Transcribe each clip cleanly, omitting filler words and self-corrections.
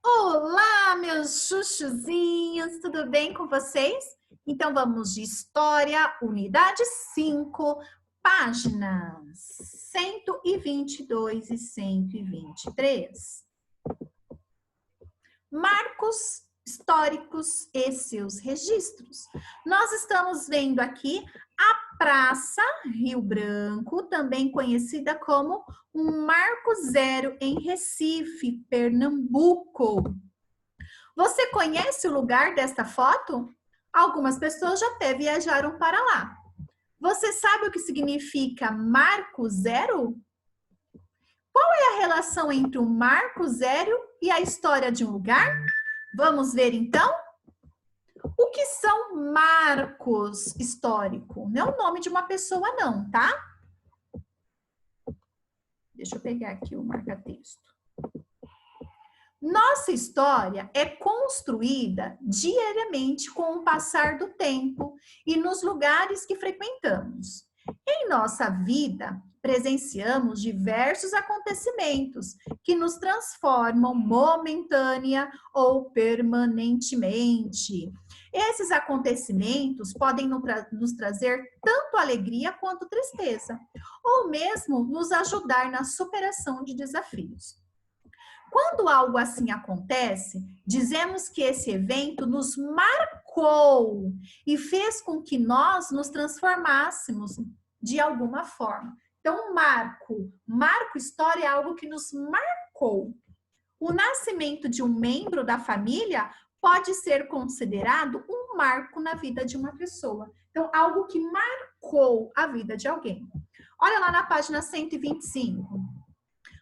Olá, meus chuchuzinhos, tudo bem com vocês? Então vamos de História, unidade 5, páginas 122 e 123. Marcos históricos e seus registros. Nós estamos vendo aqui a Praça Rio Branco, também conhecida como um Marco Zero em Recife, Pernambuco. Você conhece o lugar desta foto? Algumas pessoas já até viajaram para lá. Você sabe o que significa Marco Zero? Qual é a relação entre o Marco Zero e a história de um lugar? Vamos ver então? O que são marcos históricos? Não é o nome de uma pessoa não, tá? Deixa eu pegar aqui o marca-texto. Nossa história é construída diariamente com o passar do tempo e nos lugares que frequentamos. Em nossa vida, presenciamos diversos acontecimentos que nos transformam momentânea ou permanentemente. Esses acontecimentos podem nos trazer tanto alegria quanto tristeza, ou mesmo nos ajudar na superação de desafios. Quando algo assim acontece, dizemos que esse evento nos marcou e fez com que nós nos transformássemos de alguma forma. Então, marco história é algo que nos marcou. O nascimento de um membro da família pode ser considerado um marco na vida de uma pessoa. Então, algo que marcou a vida de alguém. Olha lá na página 125.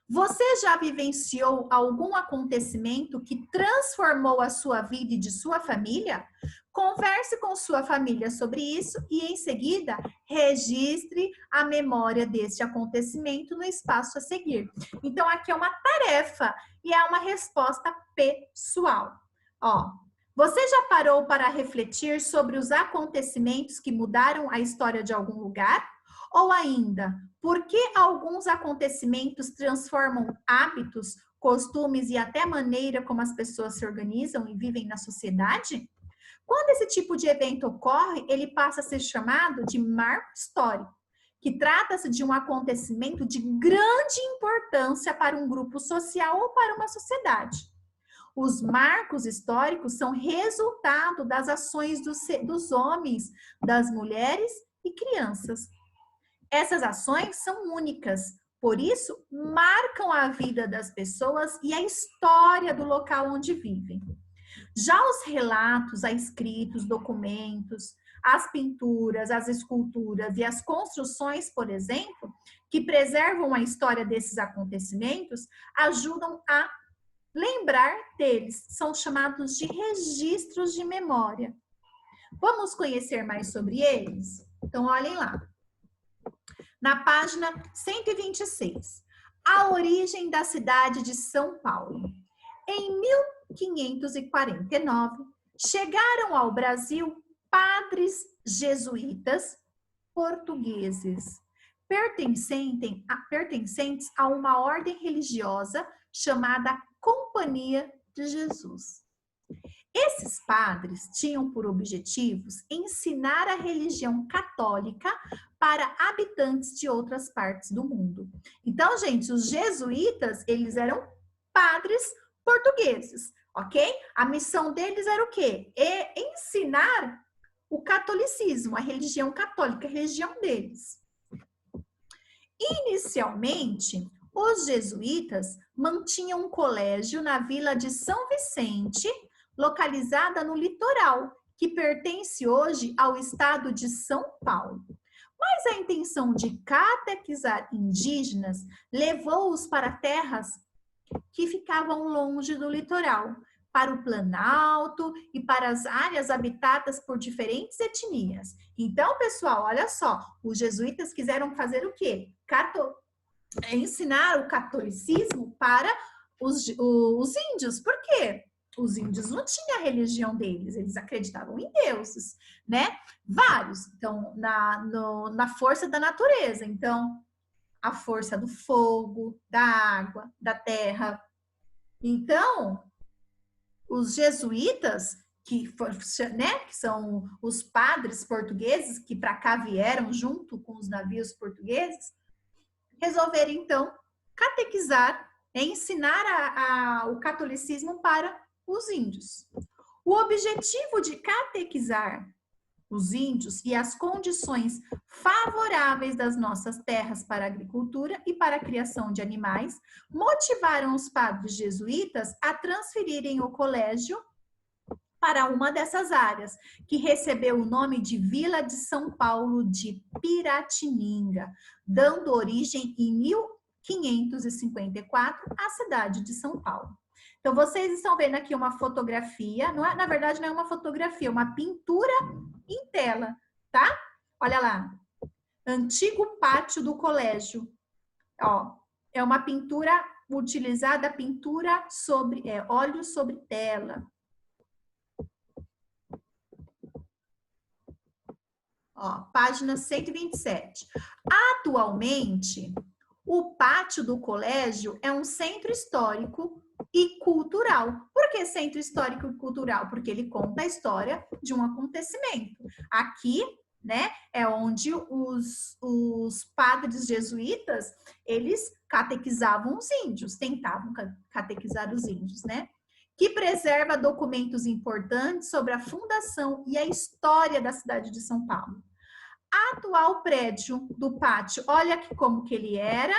Você já vivenciou algum acontecimento que transformou a sua vida e de sua família? Converse com sua família sobre isso e, em seguida, registre a memória deste acontecimento no espaço a seguir. Então, aqui é uma tarefa e é uma resposta pessoal. Ó, você já parou para refletir sobre os acontecimentos que mudaram a história de algum lugar? Ou ainda, por que alguns acontecimentos transformam hábitos, costumes e até maneira como as pessoas se organizam e vivem na sociedade? Quando esse tipo de evento ocorre, ele passa a ser chamado de marco histórico, que trata-se de um acontecimento de grande importância para um grupo social ou para uma sociedade. Os marcos históricos são resultado das ações dos homens, das mulheres e crianças. Essas ações são únicas, por isso marcam a vida das pessoas e a história do local onde vivem. Já os relatos, os escritos, documentos, as pinturas, as esculturas e as construções, por exemplo, que preservam a história desses acontecimentos, ajudam a lembrar deles. São chamados de registros de memória. Vamos conhecer mais sobre eles? Então, olhem lá. Na página 126, a origem da cidade de São Paulo. Em 1549, chegaram ao Brasil padres jesuítas portugueses, pertencentes a uma ordem religiosa chamada Companhia de Jesus. Esses padres tinham por objetivos ensinar a religião católica para habitantes de outras partes do mundo. Então, gente, os jesuítas, eles eram padres portugueses, ok? A missão deles era o quê? Ensinar o catolicismo, a religião católica, a religião deles. Inicialmente, os jesuítas mantinham um colégio na vila de São Vicente, localizada no litoral, que pertence hoje ao estado de São Paulo. Mas a intenção de catequizar indígenas levou-os para terras que ficavam longe do litoral, para o Planalto e para as áreas habitadas por diferentes etnias. Então, pessoal, olha só, os jesuítas quiseram fazer o quê? Ensinar o catolicismo para os índios. Por quê? Os índios não tinham a religião deles, eles acreditavam em deuses, né? Vários. Então, na força da natureza. Então, a força do fogo, da água, da terra. Então, os jesuítas, né, que são os padres portugueses que para cá vieram junto com os navios portugueses, resolveram então catequizar, ensinar o catolicismo para os índios. O objetivo de catequizar os índios e as condições favoráveis das nossas terras para a agricultura e para a criação de animais motivaram os padres jesuítas a transferirem o colégio para uma dessas áreas, que recebeu o nome de Vila de São Paulo de Piratininga, dando origem em 1554 à cidade de São Paulo. Então, vocês estão vendo aqui uma fotografia, não é, na verdade não é uma fotografia, é uma pintura em tela, tá? Olha lá, antigo pátio do colégio. Ó, é uma pintura utilizada, pintura sobre, óleo sobre tela. Ó, página 127. Atualmente, o pátio do colégio é um centro histórico e cultural. Por que centro histórico e cultural? Porque ele conta a história de um acontecimento. Aqui, né, é onde os padres jesuítas, eles catequizavam os índios, tentavam catequizar os índios, né? Que preserva documentos importantes sobre a fundação e a história da cidade de São Paulo. Atual prédio do pátio, olha como que ele era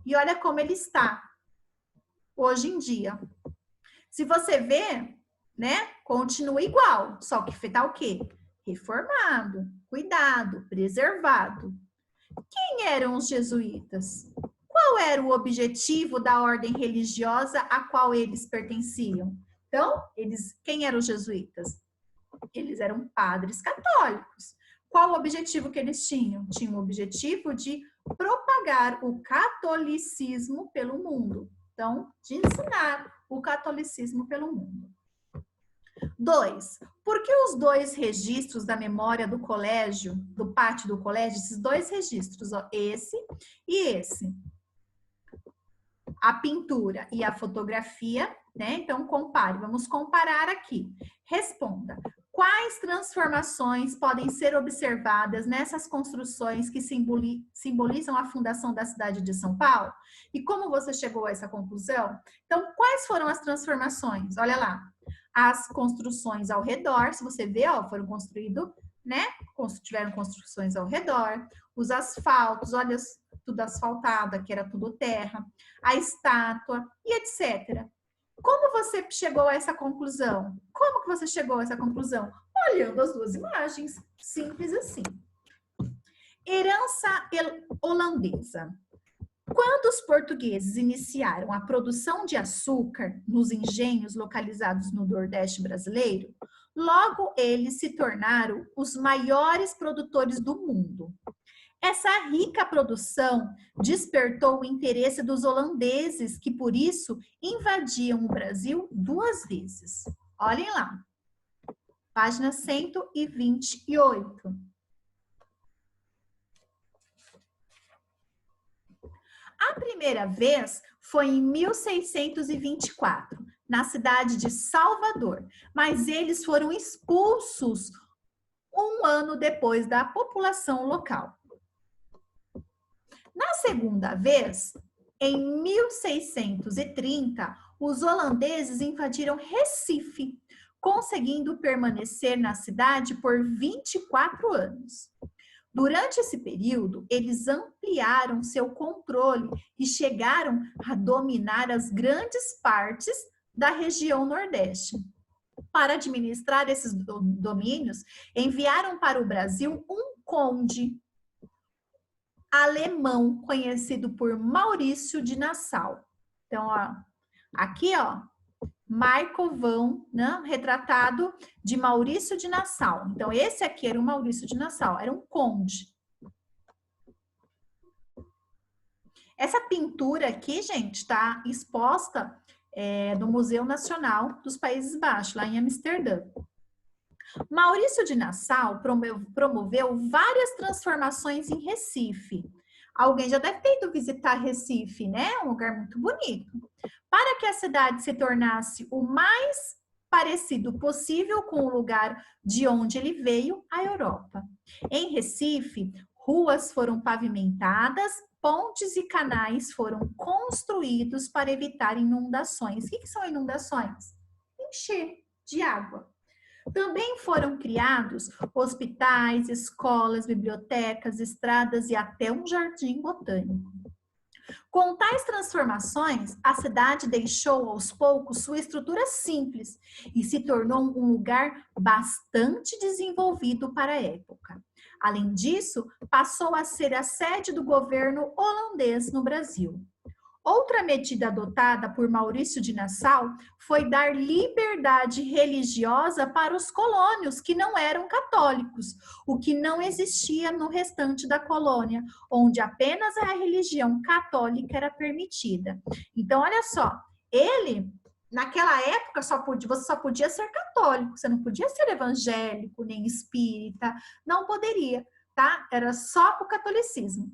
e olha como ele está hoje em dia. Se você ver, né, continua igual, só que está o quê? Reformado, cuidado, preservado. Quem eram os jesuítas? Qual era o objetivo da ordem religiosa a qual eles pertenciam? Então, quem eram os jesuítas? Eles eram padres católicos. Qual o objetivo que eles tinham? Tinham o objetivo de propagar o catolicismo pelo mundo. Então, de ensinar o catolicismo pelo mundo. 2. Por que os dois registros da memória do colégio, do pátio do colégio, esses dois registros, ó, esse e esse? A pintura e a fotografia, né? Então, compare. Vamos comparar aqui. Responda. Quais transformações podem ser observadas nessas construções que simbolizam a fundação da cidade de São Paulo? E como você chegou a essa conclusão? Então, quais foram as transformações? Olha lá. As construções ao redor, se você vê, ó, foram construídos, né? Tiveram construções ao redor. Os asfaltos, olha, tudo asfaltado, aqui era tudo terra. A estátua e etc. Como você chegou a essa conclusão? Como que você chegou a essa conclusão? Olhando as duas imagens, simples assim. Herança holandesa. Quando os portugueses iniciaram a produção de açúcar nos engenhos localizados no Nordeste brasileiro, logo eles se tornaram os maiores produtores do mundo. Essa rica produção despertou o interesse dos holandeses, que por isso invadiam o Brasil 2 vezes. Olhem lá, página 128. A primeira vez foi em 1624, na cidade de Salvador, mas eles foram expulsos 1 ano depois da população local. Na segunda vez, em 1630, os holandeses invadiram Recife, conseguindo permanecer na cidade por 24 anos. Durante esse período, eles ampliaram seu controle e chegaram a dominar as grandes partes da região Nordeste. Para administrar esses domínios, enviaram para o Brasil um conde alemão conhecido por Maurício de Nassau. Então, ó, aqui, ó, Michael Van, né, retratado de Maurício de Nassau. Então, esse aqui era o Maurício de Nassau, era um conde. Essa pintura aqui, gente, está exposta no Museu Nacional dos Países Baixos, lá em Amsterdã. Maurício de Nassau promoveu várias transformações em Recife. Alguém já deve ter ido visitar Recife, né? Um lugar muito bonito. para que a cidade se tornasse o mais parecido possível com o lugar de onde ele veio, a Europa. Em Recife, ruas foram pavimentadas, pontes e canais foram construídos para evitar inundações. O que são inundações? Encher de água. Também foram criados hospitais, escolas, bibliotecas, estradas e até um jardim botânico. Com tais transformações, a cidade deixou aos poucos sua estrutura simples e se tornou um lugar bastante desenvolvido para a época. Além disso, passou a ser a sede do governo holandês no Brasil. Outra medida adotada por Maurício de Nassau foi dar liberdade religiosa para os colônios que não eram católicos, o que não existia no restante da colônia, onde apenas a religião católica era permitida. Então, olha só, ele, naquela época, você só podia ser católico, você não podia ser evangélico, nem espírita, não poderia, tá? Era só o catolicismo.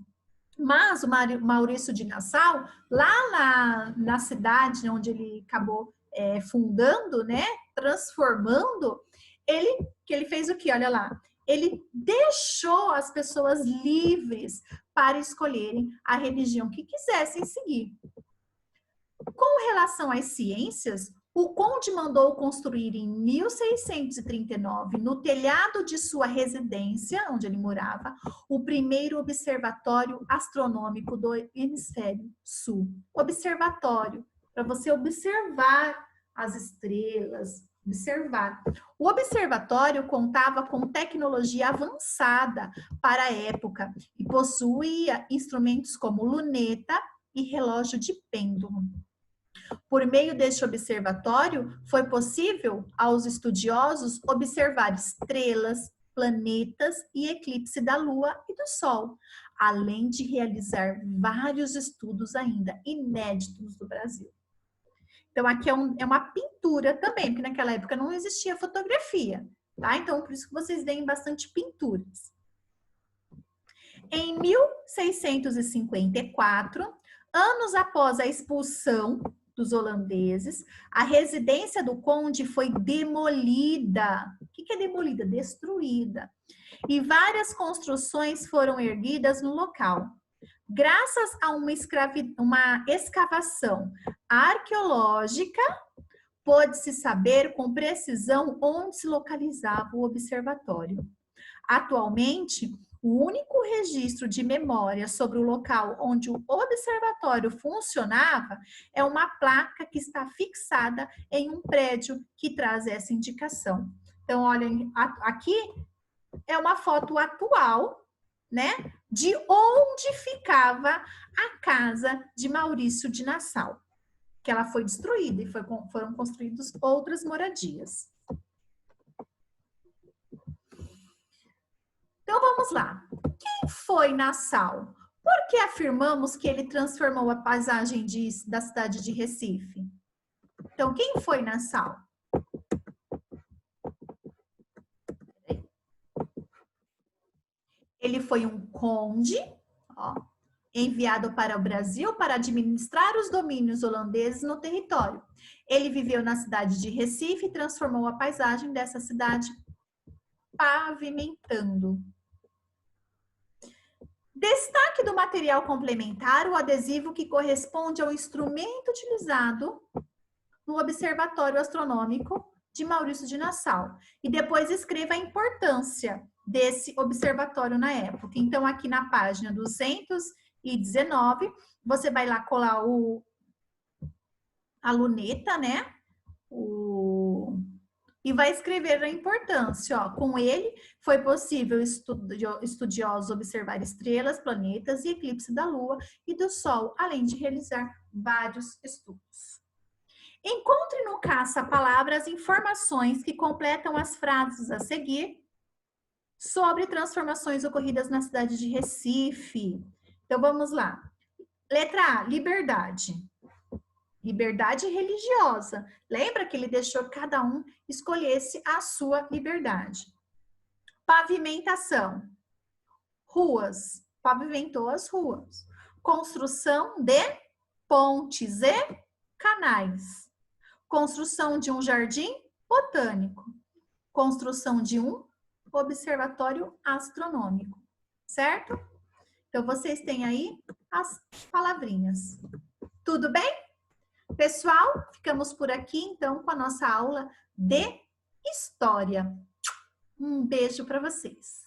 Mas o Maurício de Nassau, lá na cidade onde ele acabou fundando, né, transformando, ele fez o quê? Olha lá, ele deixou as pessoas livres para escolherem a religião que quisessem seguir. Com relação às ciências, o conde mandou construir em 1639, no telhado de sua residência, onde ele morava, o primeiro observatório astronômico do hemisfério sul. Observatório, para você observar as estrelas, observar. O observatório contava com tecnologia avançada para a época e possuía instrumentos como luneta e relógio de pêndulo. Por meio deste observatório, foi possível aos estudiosos observar estrelas, planetas e eclipse da Lua e do Sol, além de realizar vários estudos ainda inéditos do Brasil. Então, aqui é uma pintura também, porque naquela época não existia fotografia, tá? Então, por isso que vocês veem bastante pinturas. Em 1654, anos após a expulsão dos holandeses, a residência do conde foi demolida. O que é demolida? Destruída. E várias construções foram erguidas no local. Graças a uma escavação arqueológica, pôde-se saber com precisão onde se localizava o observatório. Atualmente, o único registro de memória sobre o local onde o observatório funcionava é uma placa que está fixada em um prédio que traz essa indicação. Então, olhem, aqui é uma foto atual, né, de onde ficava a casa de Maurício de Nassau, que ela foi destruída e foram construídas outras moradias. Então, vamos lá. Quem foi Nassau? Por que afirmamos que ele transformou a paisagem da cidade de Recife? Então, quem foi Nassau? Ele foi um conde, ó, enviado para o Brasil para administrar os domínios holandeses no território. Ele viveu na cidade de Recife e transformou a paisagem dessa cidade pavimentando. Destaque do material complementar, o adesivo que corresponde ao instrumento utilizado no Observatório Astronômico de Maurício de Nassau. E depois escreva a importância desse observatório na época. Então, aqui na página 219, você vai lá colar a luneta, né? E vai escrever a importância. Ó. Com ele, foi possível estudiosos observar estrelas, planetas e eclipse da Lua e do Sol, além de realizar vários estudos. Encontre no caça-palavra as informações que completam as frases a seguir sobre transformações ocorridas na cidade de Recife. Então, vamos lá. Letra A, liberdade. Liberdade religiosa. Lembra que ele deixou cada um escolhesse a sua liberdade. Pavimentação. Ruas. Pavimentou as ruas. Construção de pontes e canais. Construção de um jardim botânico. Construção de um observatório astronômico. Certo? Então, vocês têm aí as palavrinhas. Tudo bem? Pessoal, ficamos por aqui, então, com a nossa aula de História. Um beijo para vocês.